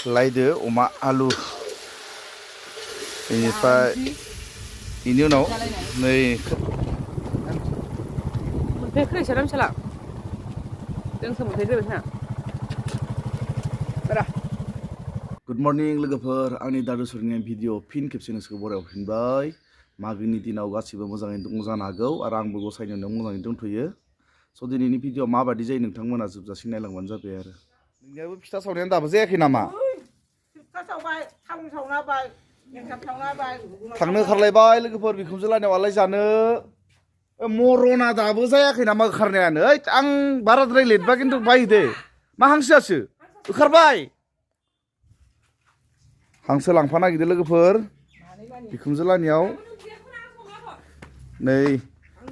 लायदो अमा आलु बेनिफ्राय बेनि उनाव नै मोनफाय खैसा रामसाला जोंसो मोनफाय ग्रोबाय ना बारा गुड मर्निं लोगोफोर आंनि दादुसरनि भिडिअ फिन खेबसे नोंसोरखौ बरायव फिनबाय मागोनि दिनाव गासिबो मोजाङैनो दङ जानो हागौ आरो आंबो गसाइनि अननायाव मोजाङैनो दंथ'यो स' दिनैनि भिडिअ माबादि जायो नोंथांमोना जोबजासिम नायलांबानो जाबाय आरो नोंनियाबो फिथा सावनायानो दाबो जायाखै नामा फिथा सावबाय थावनि सावना होबाय एन्थाब सावना होबाय थांनो ओंखारलायबाय लोगोफोर बिखुनजो लानियाव आलाय जानो मरना दाबो जायाखै नामा ओंखारनायानो ओइ आं बाराद्राय लेटबा खिन्थु बायो दे मा हांसोआसो ओंखारबाय हांसो लांफा नागिरदो लोगोफोर बिखुनजो लानियाव नै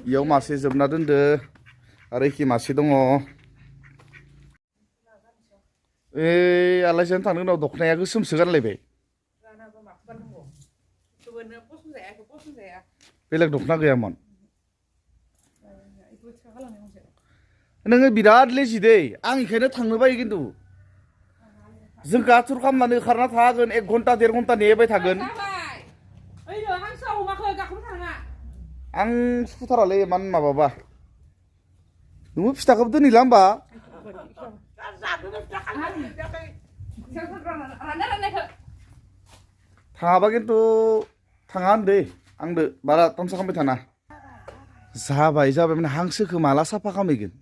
इयाव मासे जोबना दोनदो आरो एखे मासे दङ ओइ आलासियानो थांनो उनाव दखनाया गोसोमसो गानलायबाय बेलेग दखना गैयामोन नोङो बिराद लेजि दै आं इखायनो थांनो बायो खिन्थु जोंखौ आथुर खालामनानै ओंखारना थागोन 1 घन्टा 1.5 घन्टा नेबाय थागोन आं सुथारालै इमान माबाबा नोङो फिथाखौबो दोनहैला होमबा थाङाबा खिन्थु थाङा होनदे आंदो बारा तामसा खालामबाय थाना जाबाय माने हांसोखौ माला साफा खालामहैगोन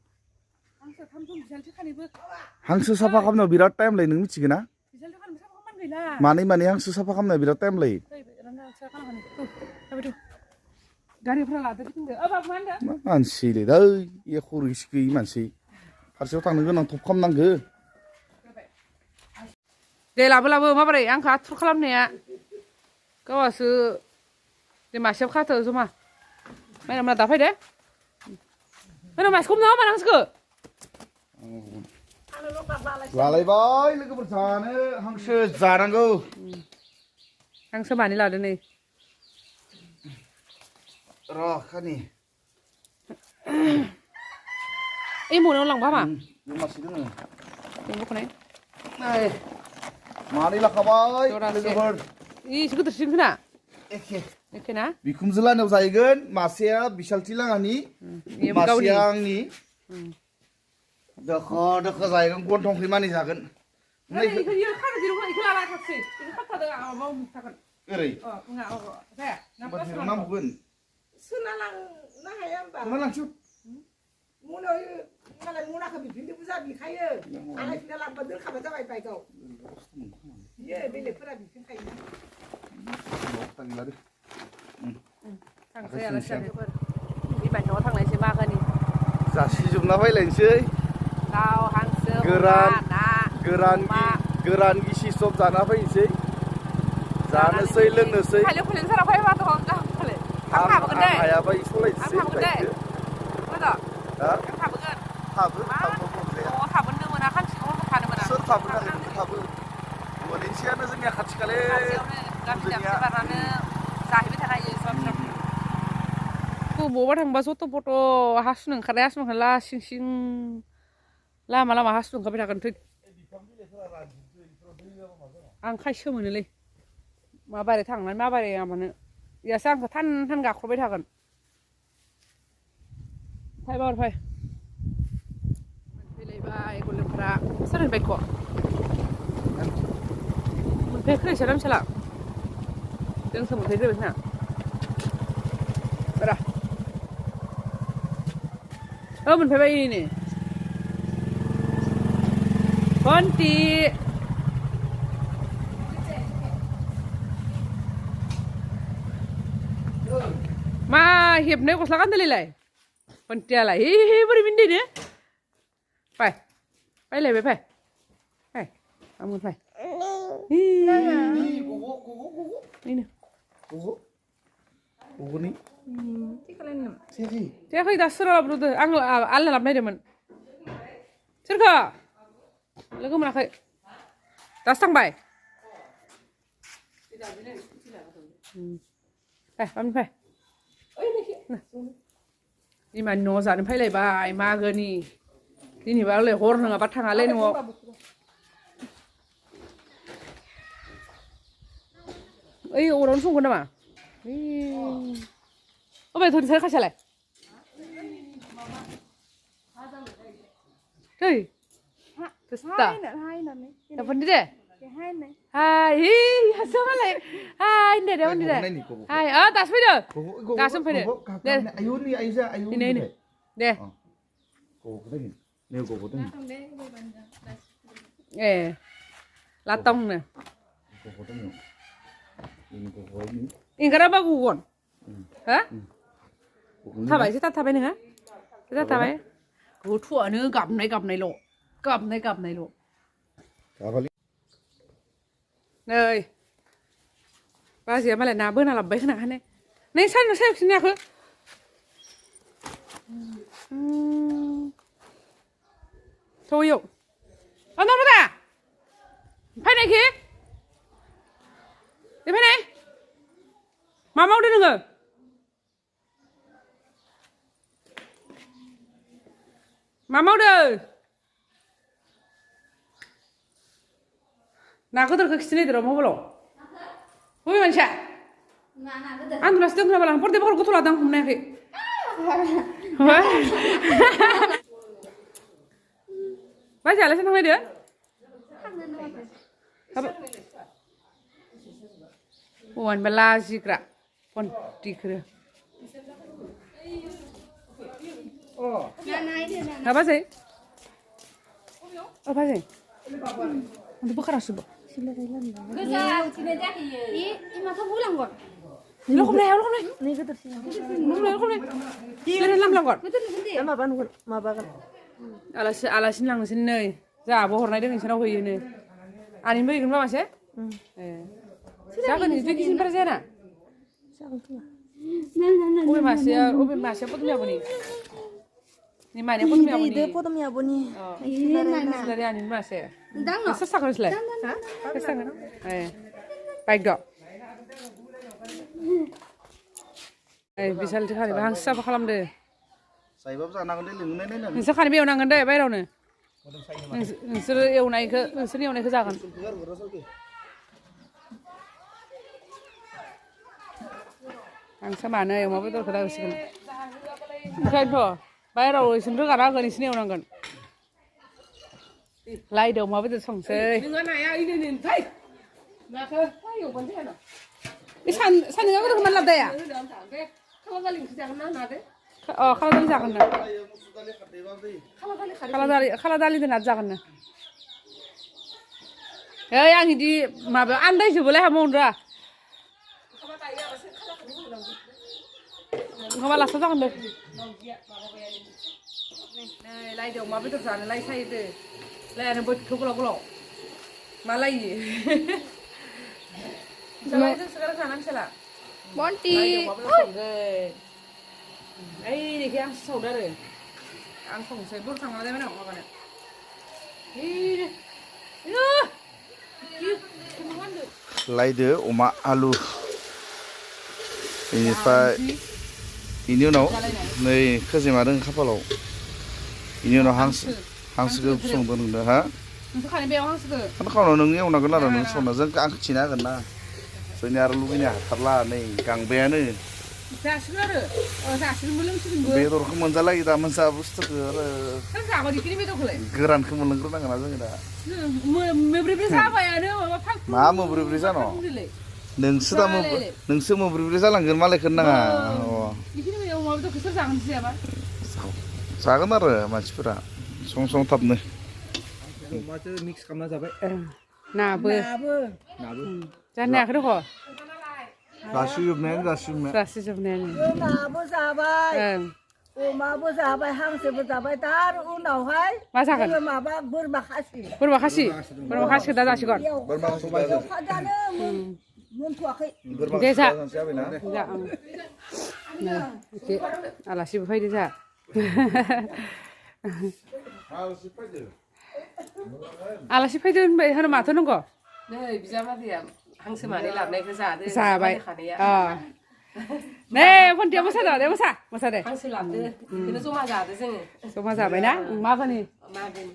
हांसो साफा खालामनायाव बिराद टाइम लायो नों मिथिगोन ना मानै हांसो साफा खालामनायाव बिराद टाइम लायो मानसिलै दै एख' रिक्स गैयि मानसि फारसेयाव थांनो गोनां थब खालामनांगो दे लाबो माबोरै आंखौ आथुर खालामनाया गावासो दे मासेयाव खाथो जमा माइना दा फैदे माइना मासेखौ हमना होमा हांसोखौ लालायबाय लोगोफोर जानो हांसो जानांगौ हांसो मानै लादो नै र' खानि एम'नाव लांबा मा मासे दोङो बख'नाय मानै लाखाबाय लोगोफोर इसे गिदिरसिन खोना एखे ना बिखुनजो लानियाव जाहैगोन मासेया बिसालथि लाङानि मासेया आंनि दोखो जाहैगोन गन्थंखै मानि जागोन ओरै बाथिराव नांबोगोन सोना लांनो हाया होमबा मा लांसै मनाव मालाय मनाखौ बिफिनदो बुरजा बिखायो आलायफिना लांबा दोनखाबा जाबाय बाइकआव बियो बेलेगफोरा बिफिनखायो थांसै आलासि जानोफोर बिमानि न'आव थांनायसै मागोनि जासिजोबना फैलायनोसै दाउ हांसो गोरान गिसि सब जाना फैनोसै जानोसै लोंनोसै हायाबा सलायनोसै सोर थाबोनो हागोन थाबो मोनसेयानो जोंनिया खाथि खालायाव बबावबा थांबा जथ' पथ' हासुनो ओंखारला सिं लामा हासुनो ओंखारबाय थागोन आं खायसो मोनोलै माबारै थांनानै माबारै माबानो यासो आंखौ थान गाख्रबबाय थागोन फाय फैलायबाय गलोफ्रा सोर होनबाय ख' मोनफाय खैसा रामसाला जोंसो मोनफायग्रोबाय ना बारा मोनफैबाय नै खन्थि मा हेबनाय गस्ला गानदोलाय खन्थियालाय बोरै मिन्दैनो फैलायबाय आंमोन फै जायाखै दासो सोरबा लाबोदो आं आलना लाबोनायदोंमोन सोरखौ लोगो मोनाखै दासो थांबाय फै बिमानि न'आव जानो फैलायबाय मागोनि दिनैबा हर नङाबा थाङालै न'आव ओइ अरावनो संगोन नामा अबे थोनसै खासेयालाय दै Tersta. Apa ni deh? Hai, asal malai. Hai, ni deh, ni deh. Hai, tas pede. Kasem pede. Deh. Ayu ni Aiza, ayu Ini. Deh. Kau kata ni. Ni kau kata ni. Latong ni. Kau kata ni. Ini kau kata ni. Ini kenapa gugon? Hah? Thabai sih, thabai ni ha? Kita thabai. Gua thua ni gặp này lộ. Gặp này lộ. Này. Ba gì mà lại nào bữa nào làm bấy nào này. Này sao nó xem xin nhạc hả? Thôi yêu. Nó ra. Phải này kìa. Đi phải này. Mà mau đi đừng rồi. Mà mau đi. Nah, aku terus kesini terus mau belum? Mau gimana sih? Anu nasi tuh kenapa lang? Porte bakal kutu ladang kumne ki. Baca alasan apa dia? Apa? Wan belasi kra, pon dikira. Apa sih? Apa sih? Untuk bukan rasa bu. Lo không leo. Lo không leo. Lên làm lòng gọn. Alasin lang sin nơi. Dạ bố hồi nay đừng sao hồi này. Anh mới gần bao mà sao cái này tôi xin phải ra nè. Ôi mà sẽ bắt mèo b니. Ni mana pun mèo b니. Ide potom ya buni. Dari anh mà sẽ. Sesak harus lah. Sesak kan? Baik dok. Bisa dikali bahang siapa kalam deh. Saya bapak sana kan dia lengan ni ni. Nisa kali biar nangan deh, bayar orang ni. Nisa yang naik ke jangan. Angsa mana yang mau betul kita usikan. Bukan tu, bayar orang sendiri kan agak ni sini orang kan. Lai đầu mà bây giờ xong rồi. Đừng có này à, đi thấy. Mà thôi, thấy nhiều vấn đề nào. Cái san này có được mình làm đây à? Kalau kali jangan nana deh. Kalau tadi jangan na. Kalau tadi tidak jangan na. Yang ini mà bảo ăn đây chứ boleh hamon ra. Không phải là sao jangan deh. Này, lai đầu mà bây giờ jangan lai say deh. Lai anh buat kulo. Malai. Sampai itu sekarang kanan salah. Bonti. Ini dia yang saudara. Ang không say bur thằng nào đây mà nó con này. Ini. Laide oma alu. Ini unaw नै खोजेमादों खाफालाव. Ini unaw हांसोखौ संदों नोंदों ha? Untuk kalian biar hangsku. Kan kalau neng eवनांगोन आरो नों संना जों आं खिथिना होगोन ना. जोंनि आरो लुगैनो हाथारला नै गांबायानो. Jasin ada. Jasin belum sih gue. बेदरखौ मोनजालायो दा मोनसा बुस्थुखौ आरो Kan siapa dikirim itu kule? गोरानखौ मोनलोंग्रोनांगोन ना जोङो दा. Memberi siapa ya? Ada apa pak? मा मोब्रै जानो? नोंसो मोब्रै जालांगोन मालायखौ नाङा. Dikirim ya mau itu kesel jangan siapa? जागोन आरो मानसिफोरा सं थाबनो. माथो मिक्स खालामना जाबाय Nabe. Jangan aku kok. जासिजोबनायानो Rasa sebenarnya. Nabu जाबाय. अमाबो जाबाय हांसोबो जाबाय दा उनावहाय मा जागोन? माबा बोरमा खासि Boरमा kasih dah जासिगोन. फाजानो मोनथ'वाखै दे जा. जाबायना जा. Oke, आलासिबो फैदो जा. आलासि फैदो होनबाय होनो माथो नांगौ? नै बिजामादैया हांसो मानै लाबोनायखौ जादो जाबाय. खानाया नै फन्टिया मोसादो दे मोसा दे. हांसो लाबोदो बेखौनो जमा जादो जोङो जमा जाबायना मागोनि मागोनि